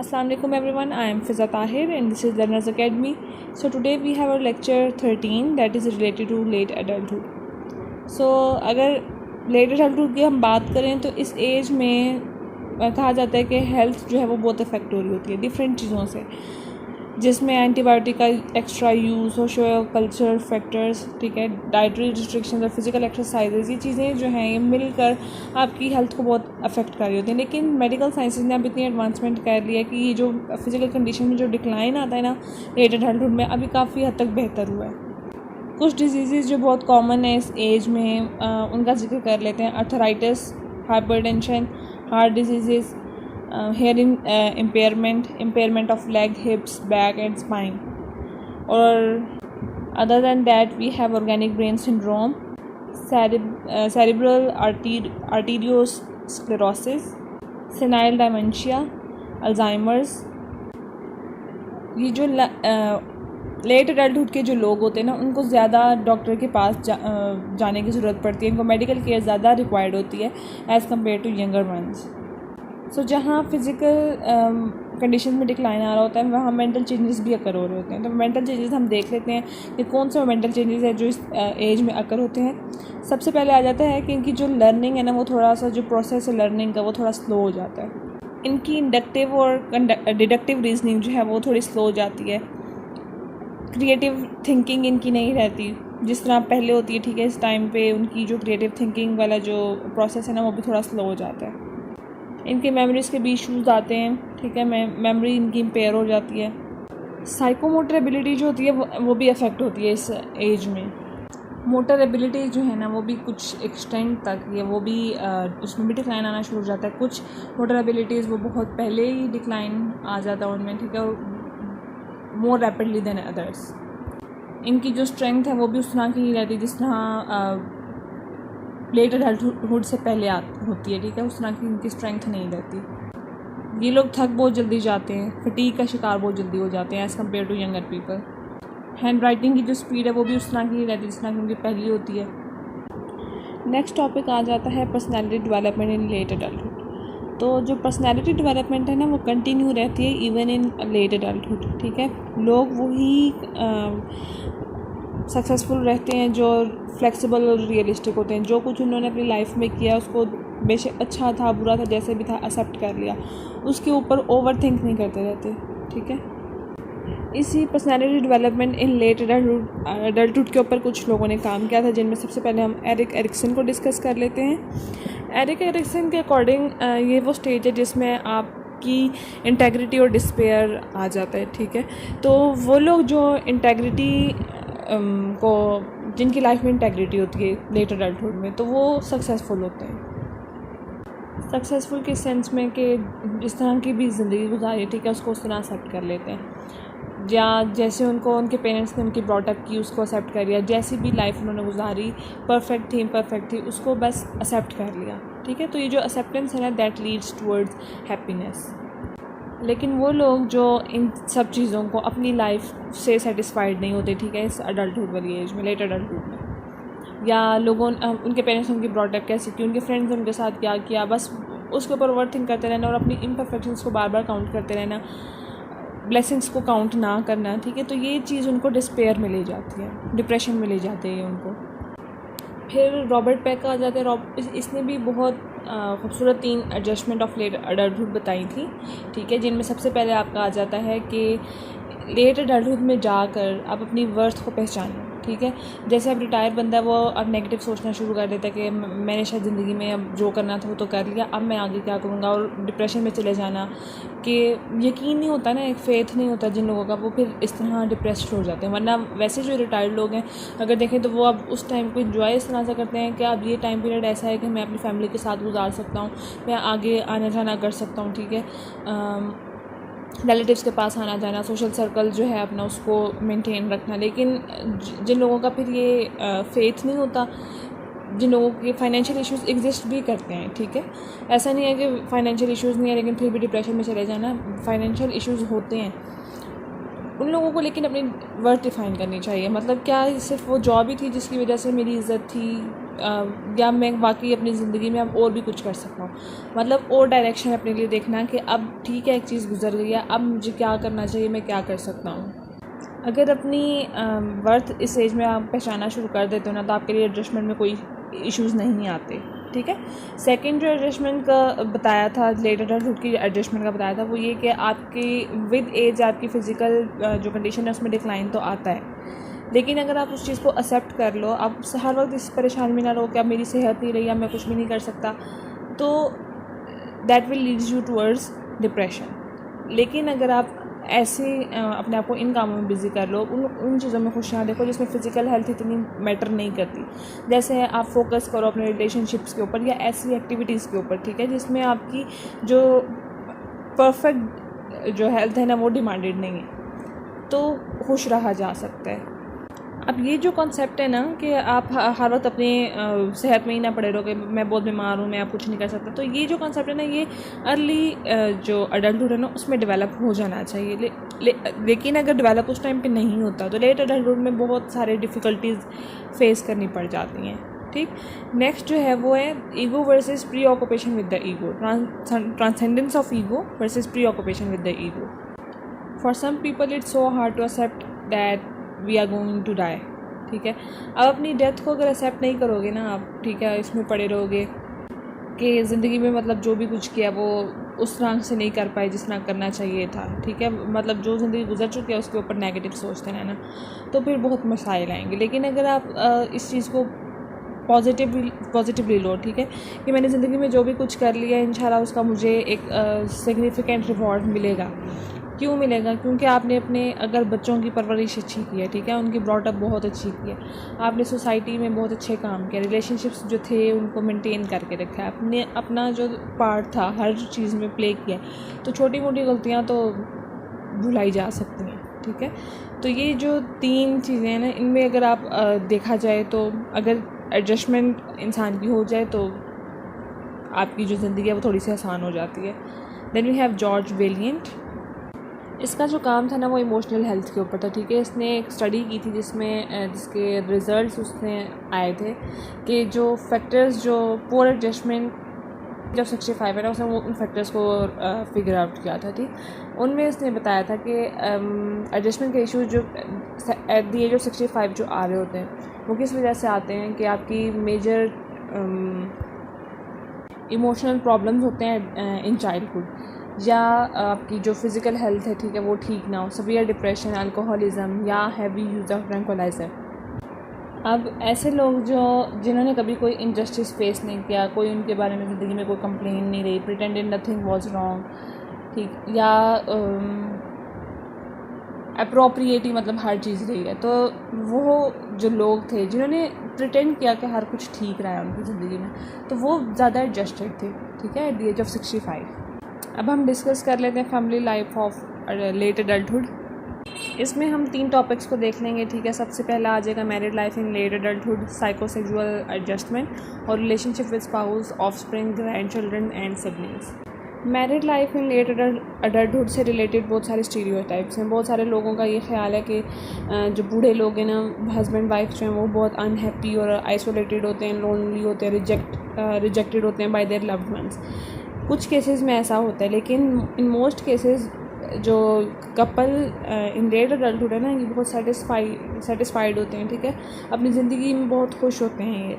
Assalamu alaikum everyone, I am Fiza Tahir and this is Learners Academy. So today we have our lecture 13 that is related to late adulthood. So अगर late adulthood की हम बात करें तो इस as में कहा जाता है कि हेल्थ जो है वो बहुत अफेक्ट हो रही होती है डिफरेंट चीज़ों से, जिसमें एंटीबायोटिक का extra use, socio cultural factors, ठीक है, डाइटरी रिस्ट्रिक्शन और फिजिकल एक्सरसाइजेज, ये चीज़ें जो हैं ये मिलकर आपकी हेल्थ को बहुत अफेक्ट कर रही होती हैं. लेकिन मेडिकल साइंसेज ने अब इतनी एडवांसमेंट कर लिया कि ये जो फिजिकल कंडीशन में जो डिक्लाइन आता है ना लेट एडल्टहुड में, अभी काफ़ी हद तक बेहतर हुआ है. कुछ डिजीज़ जो बहुत कॉमन है इस एज में उनका जिक्र कर लेते हैं. Arthritis, hypertension, heart disease, hearing impairment of leg, hips, back and spine. Or other than that we have organic brain syndrome, cerebral arteriosclerosis, senile dementia, Alzheimer's. ये जो लेट एडल्टहुड के जो लोग होते हैं ना उनको ज़्यादा डॉक्टर के पास जाने की ज़रूरत पड़ती है. इनको मेडिकल केयर ज़्यादा रिक्वायर्ड होती है as compare to younger ones. So जहाँ फिज़िकल कंडीशन में डिक्लाइन आ रहा होता है वहाँ मेंटल चेंजेस भी अकर हो रहे होते हैं. तो मेंटल चेंजेस हम देख लेते हैं कि कौन से मेंटल चेंजेस हैं जो इस एज में अकर होते हैं. सबसे पहले आ जाता है कि इनकी जो लर्निंग है ना वो थोड़ा सा, जो प्रोसेस है लर्निंग का वो थोड़ा स्लो हो जाता है. इनकी इंडक्टिव और डिडक्टिव रीजनिंग जो है वो थोड़ी स्लो हो जाती है. क्रिएटिव थिंकिंग इनकी नहीं रहती जिस तरह पहले होती है, ठीक है. इस टाइम पे उनकी जो क्रिएटिव थिंकिंग वाला जो प्रोसेस है ना वो भी थोड़ा स्लो हो जाता है. इनके मेमोरीज़ के भी इश्यूज़ आते हैं, ठीक है. मेमोरी इनकी इम्पेयर हो जाती है. साइकोमोटर एबिलिटी जो होती है वो भी अफेक्ट होती है इस एज में. मोटर एबिलिटी जो है ना वो भी कुछ एक्सटेंड तक ये वो भी उसमें भी डिक्लाइन आना शुरू हो जाता है. कुछ मोटर एबिलिटीज़ वो बहुत पहले ही डिक्लाइन आ जाता है उनमें, ठीक है, और मोर रैपिडली देन अदर्स. इनकी जो स्ट्रेंथ है वो भी उस तरह की ही रहती है जिस तरह लेट एडल्टहुड से पहले होती है, ठीक है. उस तरह की इनकी स्ट्रेंथ नहीं रहती. ये लोग थक बहुत जल्दी जाते हैं, फटीग का शिकार बहुत जल्दी हो जाते हैं as compare to younger people. Handwriting की जो स्पीड है वो भी उस तरह की ही रहती है जिस तरह की उनकी पहली होती है. नेक्स्ट टॉपिक आ जाता है personality development in late adulthood. तो जो पर्सनैलिटी डेवलपमेंट है ना वो कंटिन्यू रहती है इवन इन लेट एडल्टहुड, ठीक है. लोग वही सक्सेसफुल रहते हैं जो फ्लेक्सिबल और रियलिस्टिक होते हैं. जो कुछ उन्होंने अपनी लाइफ में किया उसको बेशक अच्छा था बुरा था जैसे भी था एक्सेप्ट कर लिया, उसके ऊपर ओवर थिंक नहीं करते रहते, ठीक है. इसी personality development in late adulthood के ऊपर कुछ लोगों ने काम किया था, जिनमें सबसे पहले हम एरिक एरिक्सन को डिस्कस कर लेते हैं. एरिक एरिक्सन के अकॉर्डिंग ये वो स्टेज है जिसमें आपकी इंटेग्रिटी और डिस्पेयर आ जाता है, ठीक है. तो वो लोग जो इंटेग्रिटी को जिनकी लाइफ में इंटेग्रिटी होती है लेट एडल्टहुड में, तो वो सक्सेसफुल होते हैं. सक्सेसफुल के सेंस में कि जिस तरह की भी ज़िंदगी गुजारी, ठीक है, उसको उस तरह एक्सेप्ट कर लेते हैं. या जैसे उनको उनके पेरेंट्स ने उनकी ब्रॉटअप की उसको एक्सेप्ट कर लिया. जैसी भी लाइफ उन्होंने गुजारी, परफेक्ट थी इम्परफेक्ट थी, उसको बस एक्सेप्ट कर लिया, ठीक है. तो ये जो एक्सेप्टेंस है ना दैट लीड्स टुवर्ड्स हैप्पीनेस. लेकिन वो लोग जो इन सब चीज़ों को अपनी लाइफ से सेटिस्फाइड नहीं होते, ठीक है, इस अडल्टहुड वाली एज में, लेट एडल्टहुड में, या लोगों उनके पेरेंट्स ने उनकी ब्रॉटअप कैसे की, उनके फ्रेंड्स ने उनके साथ क्या किया, बस उसके ऊपर ओवर थिंक करते रहना और अपनी इम्परफेक्शंस को बार बार काउंट करते रहना, ब्लेसिंग्स को काउंट ना करना, ठीक है. तो ये चीज़ उनको डिस्पेयर में ले जाती है, डिप्रेशन में ले जाते हैं उनको. फिर रॉबर्ट पेक आ जाते हैं. इसने भी बहुत खूबसूरत 3 एडजस्टमेंट ऑफ लेट एडल्टहुड बताई थी, ठीक है, जिनमें सबसे पहले आपका आ जाता है कि लेट एडल्टहुड में जाकर आप अपनी वर्थ को पहचानें, ठीक है. जैसे अब रिटायर बंदा है वो अब नेगेटिव सोचना शुरू कर देता है कि मैंने शायद ज़िंदगी में अब जो करना था वो तो कर लिया, अब मैं आगे क्या करूँगा, और डिप्रेशन में चले जाना कि यकीन नहीं होता ना, एक फेथ नहीं होता जिन लोगों का, वो फिर इस तरह डिप्रेस्ड हो जाते हैं. वरना वैसे जो रिटायर्ड लोग हैं अगर देखें तो वो अब उस टाइम को इंजॉय इस तरह से करते हैं कि अब ये टाइम पीरियड ऐसा है कि मैं अपनी फैमिली के साथ गुजार सकता हूँ, मैं आगे आना जाना कर सकता हूँ, ठीक है, रिलेटिव्स के पास आना जाना, सोशल सर्कल जो है अपना उसको मेंटेन रखना. लेकिन जिन लोगों का फिर ये फेथ नहीं होता, जिन लोगों के फाइनेंशियल इश्यूज़ एग्जिस्ट भी करते हैं, ठीक है, ऐसा नहीं है कि फाइनेंशियल इश्यूज़ नहीं है लेकिन फिर भी डिप्रेशन में चले जाना, फाइनेंशियल इश्यूज़ होते हैं. उन लोगों को लेकिन अपनी वर्थ डिफ़ाइन करनी चाहिए। मतलब क्या सिर्फ वो जॉब ही थी जिसकी वजह से मेरी इज़्ज़त थी, या मैं वाकई अपनी ज़िंदगी में अब और भी कुछ कर सकता हूँ। मतलब और डायरेक्शन अपने लिए देखना कि अब ठीक है, एक चीज़ गुजर गई है, अब मुझे क्या करना चाहिए, मैं क्या कर सकता हूँ। अगर अपनी वर्थ इस एज में आप पहचानना शुरू कर देते हो ना, तो आपके लिए एडजस्टमेंट में कोई इश्यूज़ नहीं आते। ठीक है। सेकंड जो एडजस्टमेंट का बताया था, लेट एडल्टहुड की एडजस्टमेंट का बताया था, वो ये कि आपकी विद एज आपकी फ़िज़िकल जो कंडीशन है उसमें डिक्लाइन तो आता है, लेकिन अगर आप उस चीज़ को एक्सेप्ट कर लो, आप हर वक्त इस परेशानी में ना रहो कि अब मेरी सेहत नहीं रही, अब मैं कुछ भी नहीं कर सकता, तो that will leads you towards depression. लेकिन अगर आप ऐसे अपने आप को इन कामों में बिज़ी कर लो, उन चीज़ों में खुशियाँ देखो जिसमें फ़िज़िकल हेल्थ इतनी मैटर नहीं करती। जैसे आप फोकस करो अपने रिलेशनशिप्स के ऊपर या ऐसी एक्टिविटीज़ के ऊपर, ठीक है, जिसमें आपकी जो परफेक्ट जो हेल्थ है ना वो डिमांडेड नहीं है, तो खुश रहा जा सकता है। अब ये जो कॉन्सेप्ट है ना कि आप हर वक्त अपनी सेहत में ही ना पड़े रहोगे, मैं बहुत बीमार हूँ, मैं अब कुछ नहीं कर सकता, तो ये जो कॉन्सेप्ट है ना, ये अर्ली जो अडल्टहुड है ना उसमें डेवलप हो जाना चाहिए। लेकिन अगर डेवलप उस टाइम पे नहीं होता तो लेट अडल्टहुड में बहुत सारे डिफ़िकल्टीज़ फेस करनी पड़ जाती हैं। ठीक। नेक्स्ट जो है वो है ego versus preoccupation with the ego, transcendence of ego versus preoccupation with the ego. For some people it's so hard to accept that we are going to die. ठीक है। अब अपनी death को अगर accept नहीं करोगे ना आप, ठीक है, इसमें पड़े रहोगे कि ज़िंदगी में मतलब जो भी कुछ किया वो उस तरह से नहीं कर पाए जिस तरह करना चाहिए था, ठीक है, मतलब जो ज़िंदगी गुजर चुकी है उसके ऊपर नेगेटिव सोचते रहना, तो फिर बहुत मसाइल आएंगे। लेकिन अगर आप इस चीज़ को पॉजिटिवली लो, ठीक है, कि मैंने ज़िंदगी में जो भी कुछ कर लिया इंशाल्लाह उसका मुझे एक सिग्निफिकेंट रिवॉर्ड मिलेगा। क्यों मिलेगा? क्योंकि आपने अपने अगर बच्चों की परवरिश अच्छी की है, ठीक है, उनकी ब्रॉटअप बहुत अच्छी की है, आपने सोसाइटी में बहुत अच्छे काम किया, रिलेशनशिप्स जो थे उनको मेंटेन करके रखा है, आपने अपना जो पार्ट था हर चीज़ में प्ले किया, तो छोटी मोटी गलतियाँ तो भुलाई जा सकती हैं। ठीक है। तो ये जो 3 चीज़ें हैं ना, इनमें अगर आप देखा जाए तो अगर एडजस्टमेंट इंसान की हो जाए तो आपकी जो ज़िंदगी है वो थोड़ी सी आसान हो जाती है। Then we have George Vaillant. इसका जो काम था ना वो इमोशनल हेल्थ के ऊपर था। ठीक है। इसने एक स्टडी की थी जिसके रिज़ल्ट्स उसने आए थे कि जो फैक्टर्स जो पुअर एडजस्टमेंट जब 65 है ना, उसने वो उन फैक्टर्स को फिगर आउट किया था। ठीक। उनमें उसने बताया था कि एडजस्टमेंट के इशूज़ जो एट द एज ऑफ 65 जो आ रहे होते हैं वो किस वजह से आते हैं कि आपकी मेजर इमोशनल प्रॉब्लम्स होते हैं इन चाइल्डहुड, या आपकी जो फिज़िकल हेल्थ है, ठीक है, वो ठीक ना हो, सीवियर डिप्रेशन, अल्कोहलिज्म या हैवी यूज़ ऑफ ट्रैंक्विलाइज़र। अब ऐसे लोग जिन्होंने कभी कोई इनजस्टिस फेस नहीं किया, कोई उनके बारे में ज़िंदगी में कोई कंप्लेन नहीं रही, प्रिटेंडेड नथिंग वाज रॉन्ग, ठीक, या अप्रोप्रिएट मतलब हर चीज़ रही है, तो वो जो लोग थे जिन्होंने प्रिटेंड किया कि हर कुछ ठीक रहा है उनकी ज़िंदगी में, तो वो ज़्यादा एडजस्टेड थे। ठीक है, एट द एज ऑफ 65। अब हम डिस्कस कर लेते हैं family life of late adulthood. इसमें हम 3 टॉपिक्स को देख लेंगे। ठीक है। सबसे पहला आ जाएगा married life in late adulthood, psychosexual adjustment और relationship with spouse, offspring, grand children and siblings. Married life in late adulthood से रिलेटेड बहुत सारे स्टीरियोटाइप्स हैं। बहुत सारे लोगों का ये ख्याल है कि जो बूढ़े लोग हैं ना, हस्बैंड वाइफ जो हैं, वो बहुत अनहैप्पी और आइसोलेटेड होते हैं, लोनली होते हैं, रिजेक्टेड होते हैं बाय देयर लव्ड वंस। कुछ केसेस में ऐसा होता है, लेकिन इन मोस्ट केसेस जो कपल इन लेट एडल्टहुड है ना, ये बहुत सेटिस्फाइड होते हैं। ठीक है। अपनी ज़िंदगी में बहुत खुश होते हैं। ये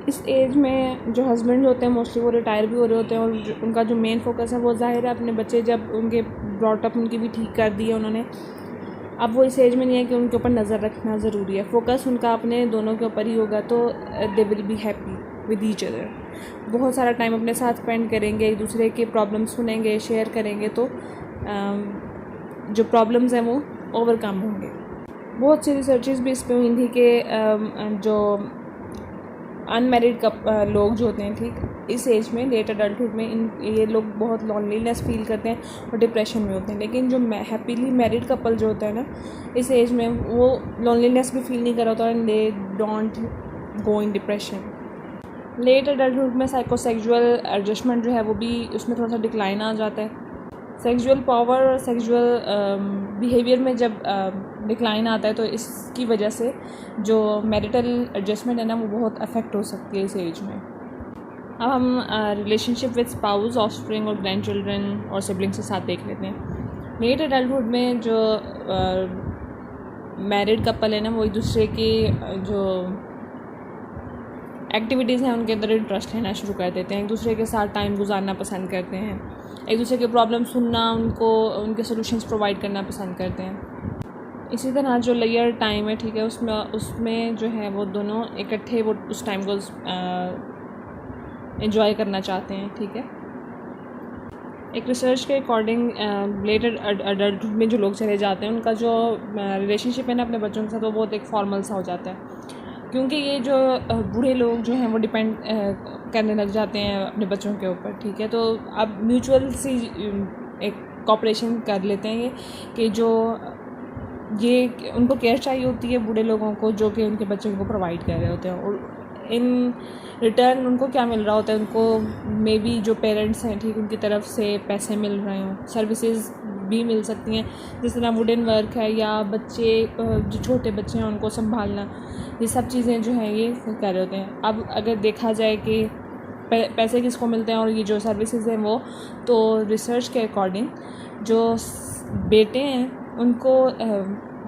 इस एज में जो हस्बैंड होते हैं मोस्टली वो रिटायर भी हो रहे होते हैं, और उनका जो मेन फोकस है वो ज़ाहिर है अपने बच्चे, जब उनके ब्रॉटअप उनकी भी ठीक कर दी है उन्होंने, अब वो इस एज में नहीं है कि उनके ऊपर नज़र रखना ज़रूरी है। फोकस उनका अपने दोनों के ऊपर ही होगा, तो they will be happy with each other. बहुत सारा टाइम अपने साथ स्पेंड करेंगे, एक दूसरे के प्रॉब्लम्स सुनेंगे, शेयर करेंगे, तो जो प्रॉब्लम्स हैं वो ओवरकम होंगे। बहुत सी रिसर्चेस भी इस पर हुई थी कि जो अनमैरिड लोग जो होते हैं, ठीक, इस एज में लेट एडल्टहुड में ये लोग बहुत लॉनलीनेस फील करते हैं और डिप्रेशन में होते हैं। लेकिन जो हैप्पीली मैरिड कपल जो होता है ना, इस एज में वो लॉनलीनेस भी फील नहीं कर रहा होता है, they don't go in depression. Late adulthood में साइकोसेक्सुअल एडजस्टमेंट जो है वो भी उसमें थोड़ा सा डिक्लाइन आ जाता है। सेक्सुअल पावर और सेक्सुअल बिहेवियर में जब डिक्लाइन आता है तो इसकी वजह से जो मैरिटल एडजस्टमेंट है ना वो बहुत अफेक्ट हो सकती है इस एज में। अब हम रिलेशनशिप विद स्पाउस, ऑफस्प्रिंग और ग्रैंड चिल्ड्रन और सिबलिंग्स के साथ देख लेते हैं। लेट एडल्टहुड में जो मैरिड कपल है ना वो एक दूसरे की जो एक्टिविटीज़ हैं उनके अंदर इंटरेस्ट लेना शुरू कर देते हैं, एक दूसरे के साथ टाइम गुजारना पसंद करते हैं, एक दूसरे के प्रॉब्लम सुनना, उनको उनके सॉल्यूशंस प्रोवाइड करना पसंद करते हैं। इसी तरह जो लेयर टाइम है, ठीक है, उसमें जो है वो दोनों इकट्ठे वो उस टाइम को एंजॉय करना चाहते हैं, ठीक है। एक रिसर्च के अकॉर्डिंग लेटर अडल्ट में जो लोग चले जाते हैं उनका जो रिलेशनशिप है ना अपने बच्चों के साथ वो बहुत एक फॉर्मल सा हो जाता है, क्योंकि ये जो बूढ़े लोग जो हैं वो डिपेंड करने लग जाते हैं अपने बच्चों के ऊपर, ठीक है। तो अब म्यूचुअल सी एक कॉपरेशन कर लेते हैं ये कि जो ये उनको केयर चाहिए होती है बूढ़े लोगों को जो कि उनके बच्चों को प्रोवाइड कर रहे होते हैं, और इन रिटर्न उनको क्या मिल रहा होता है, उनको मे बी जो पेरेंट्स हैं, ठीक, उनकी तरफ से पैसे मिल रहे हों, सर्विसेज भी मिल सकती हैं, जिस तरह वुडन वर्क है या बच्चे जो छोटे बच्चे हैं उनको संभालना, ये सब चीज़ें जो हैं ये कर रहे होते हैं। अब अगर देखा जाए कि पैसे किसको मिलते हैं और ये जो सर्विसेज हैं वो, तो रिसर्च के अकॉर्डिंग जो बेटे हैं उनको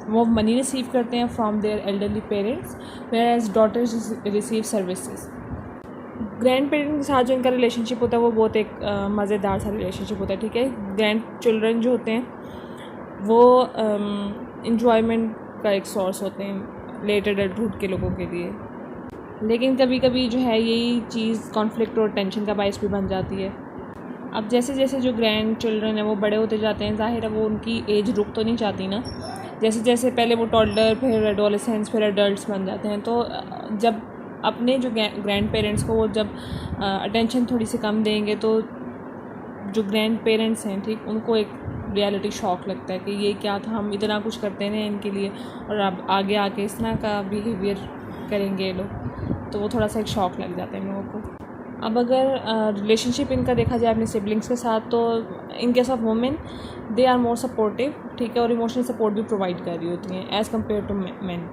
वो मनी रिसीव करते हैं from their elderly parents, whereas daughters receive services. Grandparents के साथ जो इनका रिलेशनशिप होता है वो बहुत एक मज़ेदार सा रिलेशनशिप होता है, ठीक है। ग्रैंड चिल्ड्रन जो होते हैं वो इन्जॉयमेंट का एक सोर्स होते हैं लेट एडल्टहुड के लोगों के लिए, लेकिन कभी कभी जो है यही चीज़ कॉन्फ्लिक्ट और टेंशन का बायस भी बन जाती है। अब जैसे जैसे जो ग्रैंड चिल्ड्रन है वो बड़े होते जाते हैं, जाहिर है वो उनकी एज रुक तो नहीं चाहती ना, जैसे जैसे पहले वो टॉडलर, फिर एडोलेसेंस, फिर एडल्ट्स बन जाते हैं। तो जब अपने जो ग्रैंड पेरेंट्स को वो जब अटेंशन थोड़ी सी कम देंगे तो जो ग्रैंड पेरेंट्स हैं, ठीक, उनको एक रियलिटी शॉक लगता है कि ये क्या था, हम इतना कुछ करते हैं इनके लिए और अब आगे आके इस तरह का बिहेवियर करेंगे लोग, तो वो थोड़ा सा एक शॉक लग जाता है लोगों को। अब अगर रिलेशनशिप इनका देखा जाए अपने सिबलिंग्स के साथ, तो in case of women they are more supportive, ठीक है, और इमोशनल सपोर्ट भी प्रोवाइड कर रही होती हैं एज़ कम्पेयर टू मैन।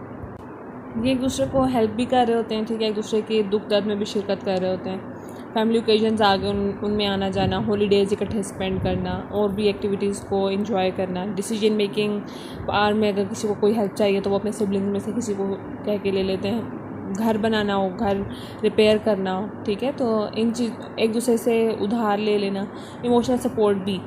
ये एक दूसरे को हेल्प भी कर रहे होते हैं, ठीक है, एक दूसरे के दुख दर्द में भी शिरकत कर रहे होते हैं। फैमिली ओकेजन्स आ गए उनमें आना जाना, हॉलीडेज़ इकट्ठे स्पेंड करना और भी एक्टिविटीज़ को एंजॉय करना। डिसीजन मेकिंग पार में अगर किसी को कोई हेल्प चाहिए तो वो अपने सिबलिंग्स में से किसी को कह के ले लेते हैं। घर बनाना हो, घर रिपेयर करना हो, ठीक है, तो इन चीज़ एक दूसरे से उधार ले लेना, इमोशनल सपोर्ट भी,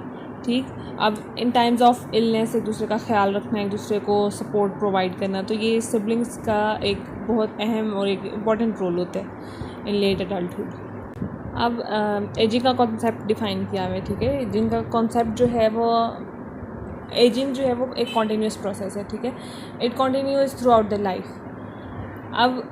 ठीक। अब इन टाइम्स ऑफ इलनेस एक दूसरे का ख्याल रखना, एक दूसरे को सपोर्ट प्रोवाइड करना, तो ये सिबलिंग्स का एक बहुत अहम और एक इम्पॉर्टेंट रोल होता है इन लेट एडल्टहुड। अब एजिंग का कॉन्सेप्ट डिफ़ाइन किया हुआ है, ठीक है। एजिंग का कॉन्सेप्ट जो है वो, एजिंग जो है वो एक कॉन्टीन्यूस प्रोसेस है, ठीक है, it continues through out the life. अब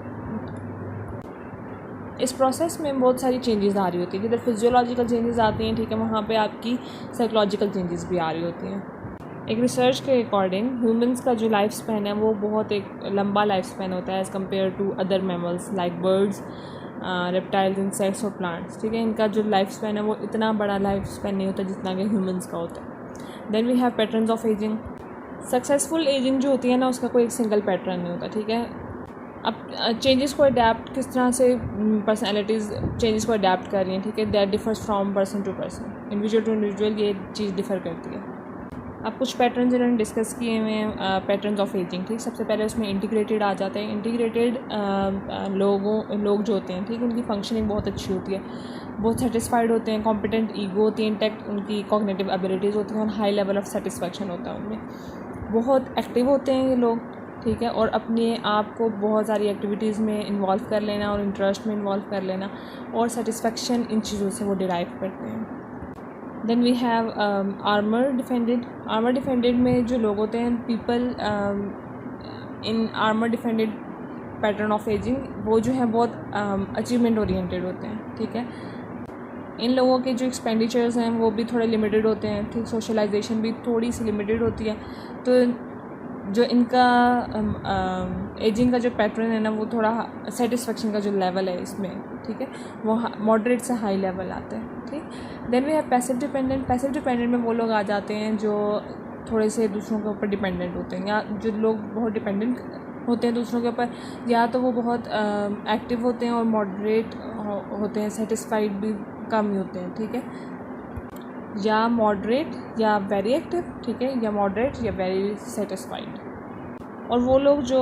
इस प्रोसेस में बहुत सारी चेंजेस आ रही होती है, जिधर फिजियोलॉजिकल चेंजेस आती हैं, ठीक है, वहाँ पे आपकी साइकोलॉजिकल चेंजेस भी आ रही होती हैं। एक रिसर्च के अकॉर्डिंग ह्यूमंस का जो लाइफ स्पैन है वो बहुत एक लंबा लाइफ स्पैन होता है as compare to other mammals like birds, reptiles, insects और प्लांट्स, ठीक है। इनका जो लाइफ स्पैन है वो इतना बड़ा लाइफ स्पैन नहीं होता जितना कि ह्यूमंस का होता है। Then we have patterns of ageing. Successful ageing जो होती है ना उसका कोई एक सिंगल पैटर्न नहीं होता, ठीक है। अब चेंजेस को अडेप्ट किस तरह से पर्सनैलिटीज़ चेंजेस को अडेप्ट कर रही हैं, ठीक है, that differs from person to person, individual to individual, ये चीज़ डिफ़र करती है। अब कुछ पैटर्न्स इन्होंने डिस्कस किए हुए हैं पैटर्न्स ऑफ एजिंग, ठीक। सबसे पहले उसमें इंटीग्रेटेड आ जाते हैं। इंटीग्रेटेड लोग जो होते हैं, ठीक, उनकी फंक्शनिंग बहुत अच्छी होती है, बहुत सेटिस्फाइड होते हैं, कॉम्पिटेंट ईगो होती है, इंटैक्ट उनकी कॉग्निटिव एबिलिटीज़ होती हैं और हाई लेवल ऑफ सेटिस्फैक्शन होता है उनमें। बहुत एक्टिव होते हैं ये लोग, ठीक है, और अपने आप को बहुत सारी एक्टिविटीज़ में इन्वॉल्व कर लेना और इंटरेस्ट में इन्वॉल्व कर लेना और सेटिस्फेक्शन इन चीज़ों से वो डिराइव करते हैं। Then we have armour defended. Armour defended में जो लोग होते हैं, people in armour defended pattern of ageing, वो जो है बहुत अचीवमेंट ओरिएंटेड होते हैं, ठीक है। इन लोगों के जो एक्सपेंडिचर्स हैं वो भी थोड़े लिमिटेड होते हैं, ठीक। सोशलाइजेशन भी थोड़ी सी लिमिटेड होती है, तो जो इनका एजिंग का जो पैटर्न है ना, वो थोड़ा सेटिस्फेक्शन का जो लेवल है इसमें, ठीक है, वो मॉडरेट से हाई लेवल आता है, ठीक। Then we have passive dependent. Passive dependent में वो लोग आ जाते हैं जो थोड़े से दूसरों के ऊपर डिपेंडेंट होते हैं, या जो लोग बहुत डिपेंडेंट होते हैं दूसरों के ऊपर, या तो वो बहुत एक्टिव होते हैं और मॉडरेट होते हैं, सेटिस्फाइड भी कम ही होते हैं, ठीक है, या मॉडरेट या वेरी एक्टिव, ठीक है, या मॉडरेट या वेरी सेटिस्फाइड। और वो लोग जो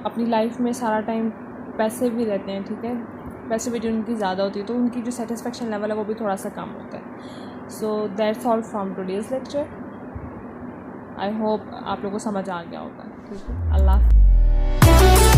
अपनी लाइफ में सारा टाइम पैसे भी रहते हैं, ठीक है, पैसिविटी उनकी ज़्यादा होती है, तो उनकी जो सेटिस्फेक्शन लेवल है वो भी थोड़ा सा कम होता है। So that's all from today's lecture. I hope आप लोगों को समझ आ गया होगा, ठीक है। अल्लाह।